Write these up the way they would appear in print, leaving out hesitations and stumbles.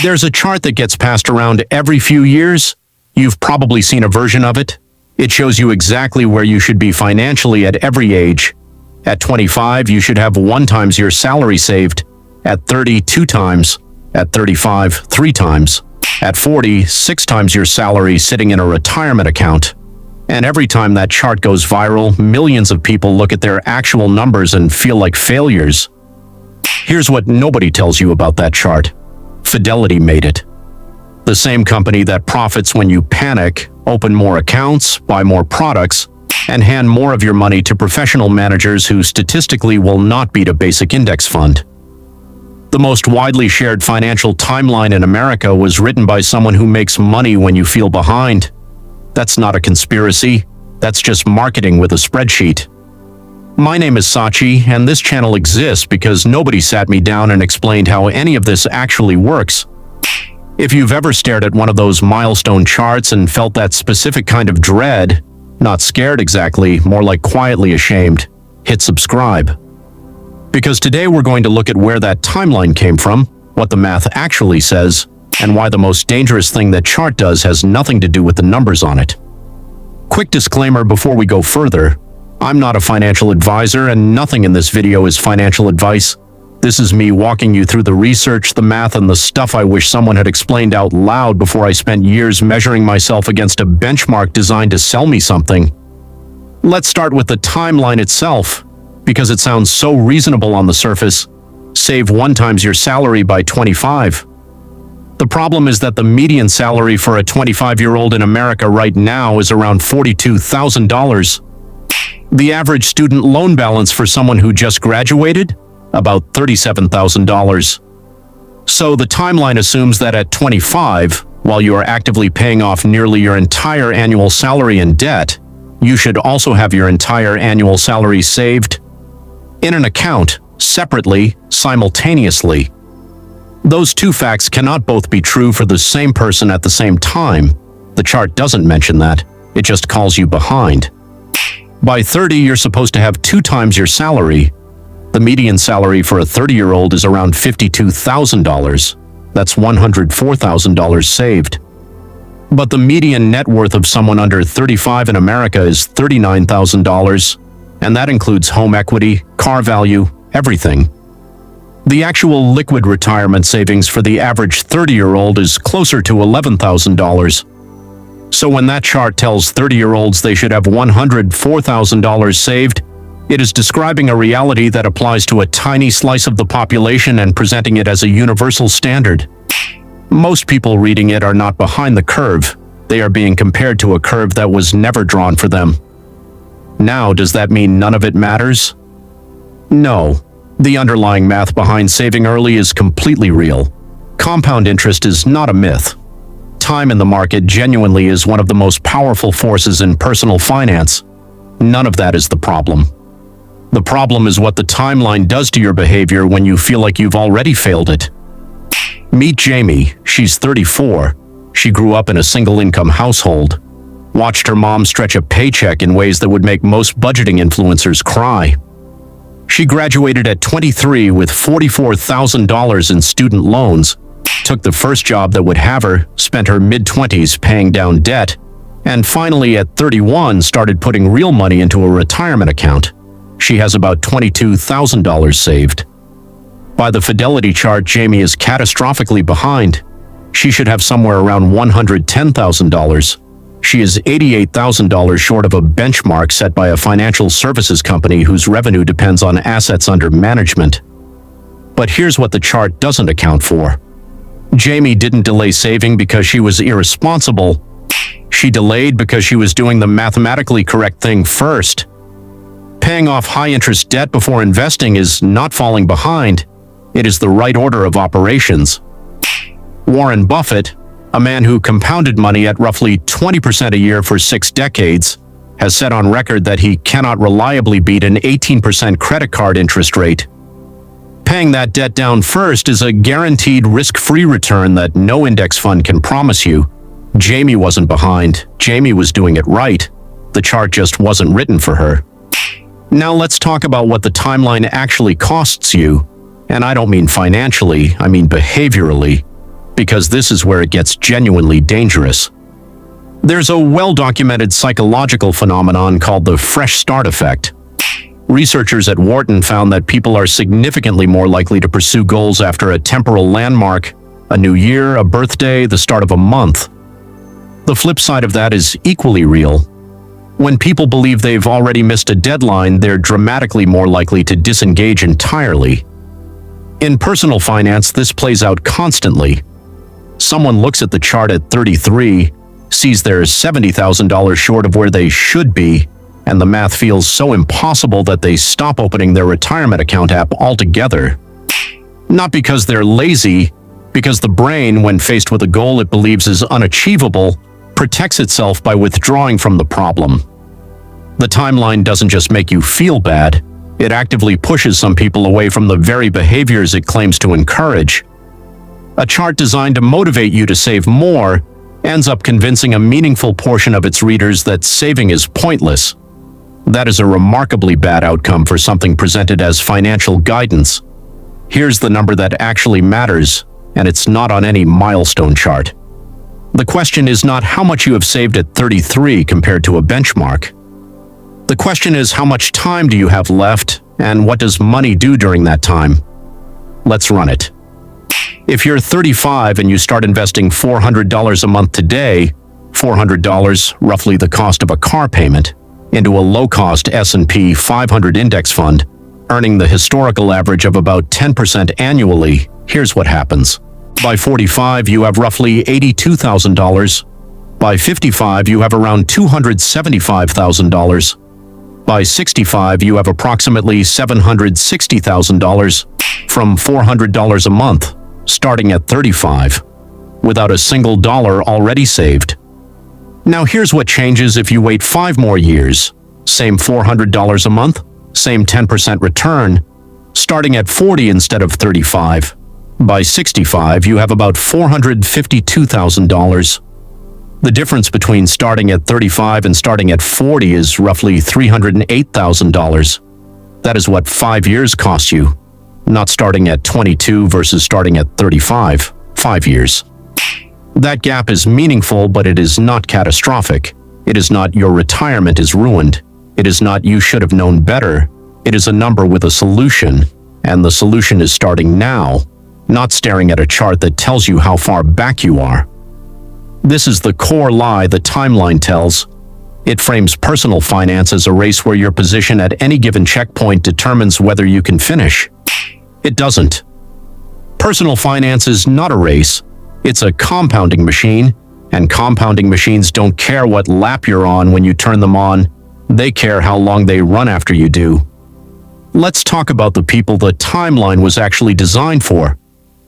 There's a chart that gets passed around every few years. You've probably seen a version of it. It shows you exactly where you should be financially at every age. At 25, you should have 1 times your salary saved. At 30, 2 times. At 35, 3 times. At 40, 6 times your salary sitting in a retirement account. And every time that chart goes viral, millions of people look at their actual numbers and feel like failures. Here's what nobody tells you about that chart. Fidelity made it. The same company that profits when you panic, open more accounts, buy more products, and hand more of your money to professional managers who statistically will not beat a basic index fund. The most widely shared financial timeline in America was written by someone who makes money when you feel behind. That's not a conspiracy. That's just marketing with a spreadsheet. My name is Sachi, and this channel exists because nobody sat me down and explained how any of this actually works. If you've ever stared at one of those milestone charts and felt that specific kind of dread, not scared exactly, more like quietly ashamed, hit subscribe. Because today we're going to look at where that timeline came from, what the math actually says, and why the most dangerous thing that chart does has nothing to do with the numbers on it. Quick disclaimer before we go further, I'm not a financial advisor and nothing in this video is financial advice. This is me walking you through the research, the math, and the stuff I wish someone had explained out loud before I spent years measuring myself against a benchmark designed to sell me something. Let's start with the timeline itself, because it sounds so reasonable on the surface. Save 1 times your salary by 25. The problem is that the median salary for a 25-year-old in America right now is around $42,000. The average student loan balance for someone who just graduated? About $37,000. So the timeline assumes that at 25, while you are actively paying off nearly your entire annual salary in debt, you should also have your entire annual salary saved in an account, separately, simultaneously. Those two facts cannot both be true for the same person at the same time. The chart doesn't mention that. It just calls you behind. By 30, you're supposed to have 2 times your salary. The median salary for a 30-year-old is around $52,000. That's $104,000 saved. But the median net worth of someone under 35 in America is $39,000, and that includes home equity, car value, everything. The actual liquid retirement savings for the average 30-year-old is closer to $11,000. So when that chart tells 30-year-olds they should have $104,000 saved, it is describing a reality that applies to a tiny slice of the population and presenting it as a universal standard. Most people reading it are not behind the curve. They are being compared to a curve that was never drawn for them. Now, does that mean none of it matters? No. The underlying math behind saving early is completely real. Compound interest is not a myth. Time in the market genuinely is one of the most powerful forces in personal finance. None of that is the problem. The problem is what the timeline does to your behavior when you feel like you've already failed it. Meet Jamie. She's 34. She grew up in a single-income household. Watched her mom stretch a paycheck in ways that would make most budgeting influencers cry. She graduated at 23 with $44,000 in student loans, took the first job that would have her, spent her mid-20s paying down debt, and finally at 31 started putting real money into a retirement account. She has about $22,000 saved. By the Fidelity chart, Jamie is catastrophically behind. She should have somewhere around $110,000. She is $88,000 short of a benchmark set by a financial services company whose revenue depends on assets under management. But here's what the chart doesn't account for. Jamie didn't delay saving because she was irresponsible. She delayed because she was doing the mathematically correct thing first. Paying off high-interest debt before investing is not falling behind. It is the right order of operations. Warren Buffett, a man who compounded money at roughly 20% a year for 6 decades, has said on record that he cannot reliably beat an 18% credit card interest rate. Paying that debt down first is a guaranteed risk-free return that no index fund can promise you. Jamie wasn't behind. Jamie was doing it right. The chart just wasn't written for her. Now let's talk about what the timeline actually costs you. And I don't mean financially, I mean behaviorally. because this is where it gets genuinely dangerous. There's a well-documented psychological phenomenon called the fresh start effect. Researchers at Wharton found that people are significantly more likely to pursue goals after a temporal landmark, a new year, a birthday, the start of a month. The flip side of that is equally real. When people believe they've already missed a deadline, they're dramatically more likely to disengage entirely. In personal finance, this plays out constantly. Someone looks at the chart at 33, sees they're $70,000 short of where they should be, and the math feels so impossible that they stop opening their retirement account app altogether. Not because they're lazy, because the brain, when faced with a goal it believes is unachievable, protects itself by withdrawing from the problem. The timeline doesn't just make you feel bad, it actively pushes some people away from the very behaviors it claims to encourage. A chart designed to motivate you to save more ends up convincing a meaningful portion of its readers that saving is pointless. That is a remarkably bad outcome for something presented as financial guidance. Here's the number that actually matters, and it's not on any milestone chart. The question is not how much you have saved at 33 compared to a benchmark. The question is how much time do you have left, and what does money do during that time? Let's run it. If you're 35 and you start investing $400 a month today, $400, roughly the cost of a car payment, into a low-cost S&P 500 index fund, earning the historical average of about 10% annually, here's what happens. By 45, you have roughly $82,000. By 55, you have around $275,000. By 65, you have approximately $760,000 from $400 a month, starting at 35, without a single dollar already saved. Now here's what changes if you wait 5 more years. Same $400 a month, same 10% return, starting at 40 instead of 35. By 65, you have about $452,000. The difference between starting at 35 and starting at 40 is roughly $308,000. That is what 5 years cost you, not starting at 22 versus starting at 35, 5 years. That gap is meaningful, but it is not catastrophic. It is not your retirement is ruined. It is not you should have known better. It is a number with a solution, and the solution is starting now, not staring at a chart that tells you how far back you are. This is the core lie the timeline tells. It frames personal finance as a race where your position at any given checkpoint determines whether you can finish. It doesn't. Personal finance is not a race. It's a compounding machine, and compounding machines don't care what lap you're on when you turn them on. They care how long they run after you do. Let's talk about the people the timeline was actually designed for.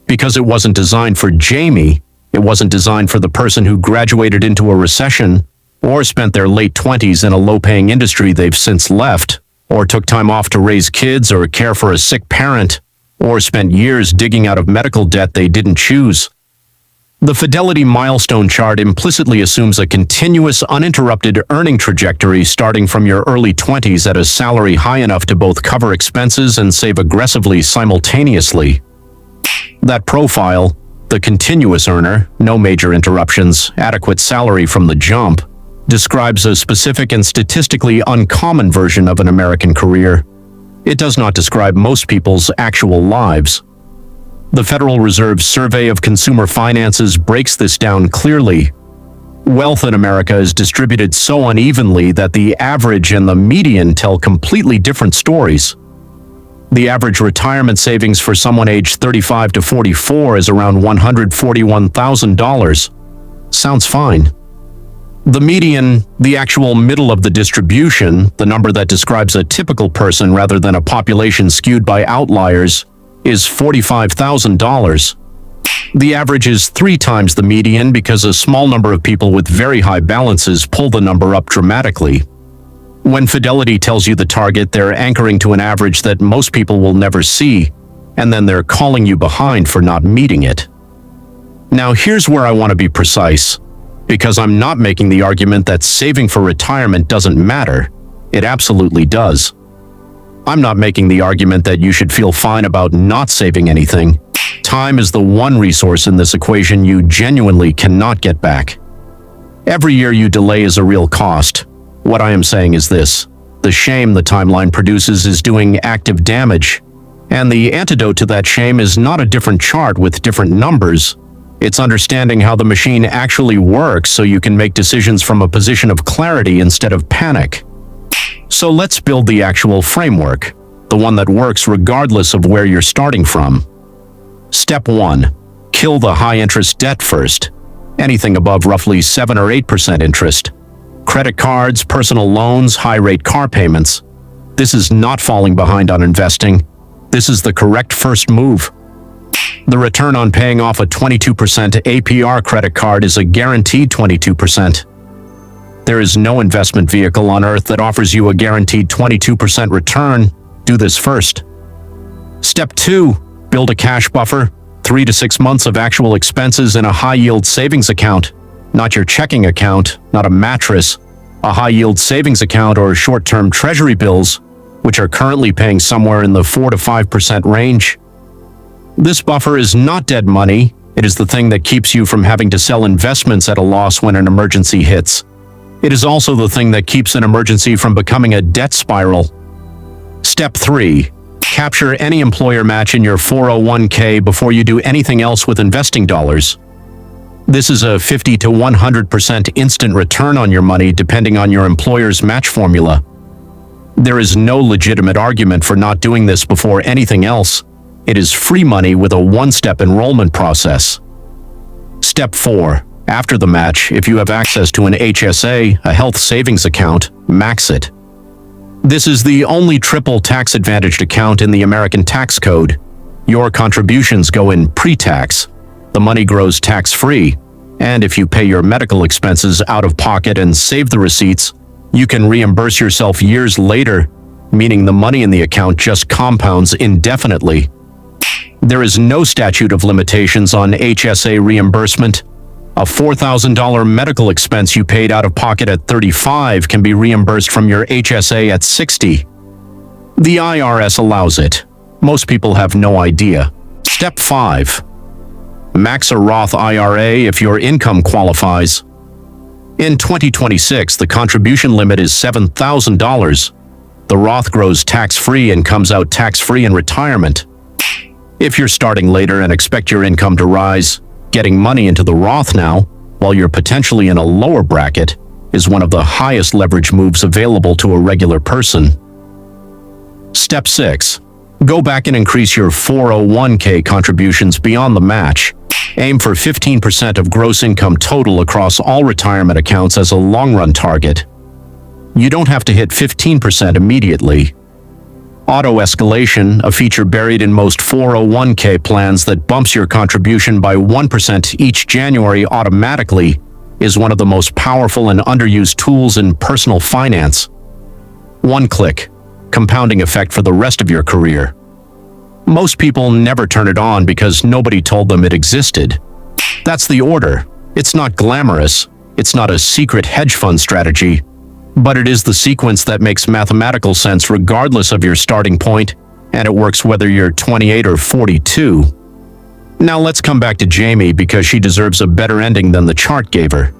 Because it wasn't designed for Jamie, it wasn't designed for the person who graduated into a recession, or spent their late 20s in a low-paying industry they've since left, or took time off to raise kids or care for a sick parent, or spent years digging out of medical debt they didn't choose. The Fidelity milestone chart implicitly assumes a continuous, uninterrupted earning trajectory starting from your early 20s at a salary high enough to both cover expenses and save aggressively simultaneously. That profile, the continuous earner, no major interruptions, adequate salary from the jump, describes a specific and statistically uncommon version of an American career. It does not describe most people's actual lives. The Federal Reserve's Survey of Consumer Finances breaks this down clearly. Wealth in America is distributed so unevenly that the average and the median tell completely different stories. The average retirement savings for someone aged 35 to 44 is around $141,000. Sounds fine. The median, the actual middle of the distribution, the number that describes a typical person rather than a population skewed by outliers, is $45,000. The average is 3 times the median because a small number of people with very high balances pull the number up dramatically. When Fidelity tells you the target, they're anchoring to an average that most people will never see, and then they're calling you behind for not meeting it. Now here's where I want to be precise, because I'm not making the argument that saving for retirement doesn't matter. It absolutely does. I'm not making the argument that you should feel fine about not saving anything. Time is the one resource in this equation you genuinely cannot get back. Every year you delay is a real cost. What I am saying is this: the shame the timeline produces is doing active damage. And the antidote to that shame is not a different chart with different numbers. It's understanding how the machine actually works so you can make decisions from a position of clarity instead of panic. So let's build the actual framework, the one that works regardless of where you're starting from. Step 1. Kill the high-interest debt first. Anything above roughly 7 or 8% interest. Credit cards, personal loans, high-rate car payments. This is not falling behind on investing. This is the correct first move. The return on paying off a 22% APR credit card is a guaranteed 22%. There is no investment vehicle on earth that offers you a guaranteed 22% return. Do this first. Step 2. Build a cash buffer, 3 to 6 months of actual expenses in a high-yield savings account. Not your checking account, not a mattress, a high-yield savings account or short-term treasury bills, which are currently paying somewhere in the 4 to 5% range. This buffer is not dead money. It is the thing that keeps you from having to sell investments at a loss when an emergency hits. It is also the thing that keeps an emergency from becoming a debt spiral. Step 3. Capture any employer match in your 401k before you do anything else with investing dollars. This is a 50 to 100% instant return on your money depending on your employer's match formula. There is no legitimate argument for not doing this before anything else. It is free money with a one-step enrollment process. Step 4. After the match, if you have access to an HSA, a health savings account, max it. This is the only triple tax-advantaged account in the American tax code. Your contributions go in pre-tax. The money grows tax-free. And if you pay your medical expenses out of pocket and save the receipts, you can reimburse yourself years later, meaning the money in the account just compounds indefinitely. There is no statute of limitations on HSA reimbursement. A $4,000 medical expense you paid out of pocket at 35 can be reimbursed from your HSA at 60. The IRS allows it. Most people have no idea. Step 5. Max a Roth IRA if your income qualifies. In 2026, the contribution limit is $7,000. The Roth grows tax-free and comes out tax-free in retirement. If you're starting later and expect your income to rise, getting money into the Roth now, while you're potentially in a lower bracket, is one of the highest leverage moves available to a regular person. Step 6. Go back and increase your 401k contributions beyond the match. Aim for 15% of gross income total across all retirement accounts as a long-run target. You don't have to hit 15% immediately. Auto-escalation, a feature buried in most 401k plans that bumps your contribution by 1% each January automatically, is one of the most powerful and underused tools in personal finance. One click, compounding effect for the rest of your career. Most people never turn it on because nobody told them it existed. That's the order. It's not glamorous. It's not a secret hedge fund strategy. But it is the sequence that makes mathematical sense regardless of your starting point, and it works whether you're 28 or 42. Now let's come back to Jamie because she deserves a better ending than the chart gave her.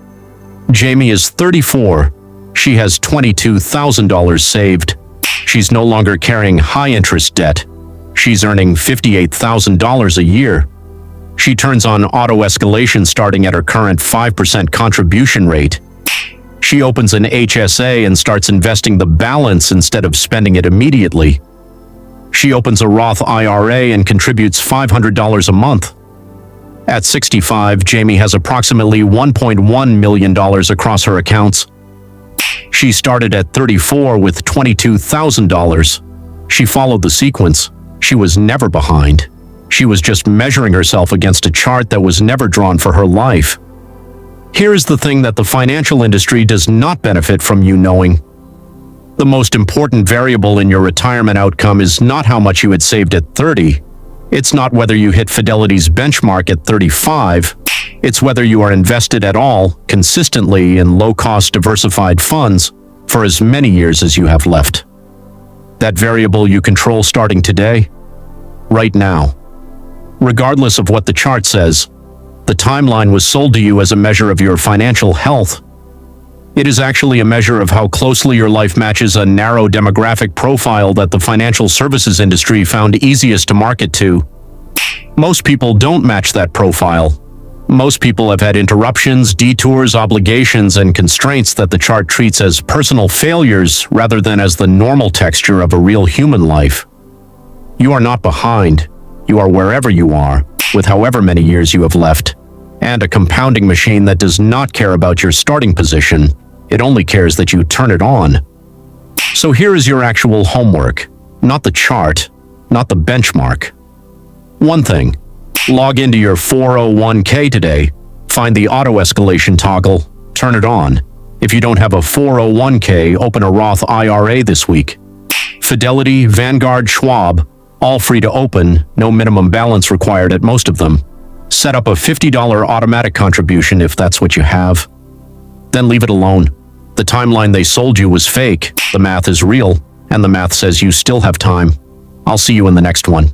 Jamie is 34. She has $22,000 saved. She's no longer carrying high-interest debt. She's earning $58,000 a year. She turns on auto-escalation starting at her current 5% contribution rate. She opens an HSA and starts investing the balance instead of spending it immediately. She opens a Roth IRA and contributes $500 a month. At 65, Jamie has approximately $1.1 million across her accounts. She started at 34 with $22,000. She followed the sequence. She was never behind. She was just measuring herself against a chart that was never drawn for her life. Here's the thing that the financial industry does not benefit from you knowing. The most important variable in your retirement outcome is not how much you had saved at 30. It's not whether you hit Fidelity's benchmark at 35. It's whether you are invested at all, consistently in low-cost diversified funds for as many years as you have left. That variable you control starting today, right now. Regardless of what the chart says, the timeline was sold to you as a measure of your financial health. It is actually a measure of how closely your life matches a narrow demographic profile that the financial services industry found easiest to market to. Most people don't match that profile. Most people have had interruptions, detours, obligations, and constraints that the chart treats as personal failures rather than as the normal texture of a real human life. You are not behind. You are wherever you are, with however many years you have left, and a compounding machine that does not care about your starting position. It only cares that you turn it on. So here is your actual homework, not the chart, not the benchmark. One thing, log into your 401k today, find the auto-escalation toggle, turn it on. If you don't have a 401k, open a Roth IRA this week. Fidelity, Vanguard, Schwab, all free to open, no minimum balance required at most of them. Set up a $50 automatic contribution if that's what you have. Then leave it alone. The timeline they sold you was fake, the math is real, and the math says you still have time. I'll see you in the next one.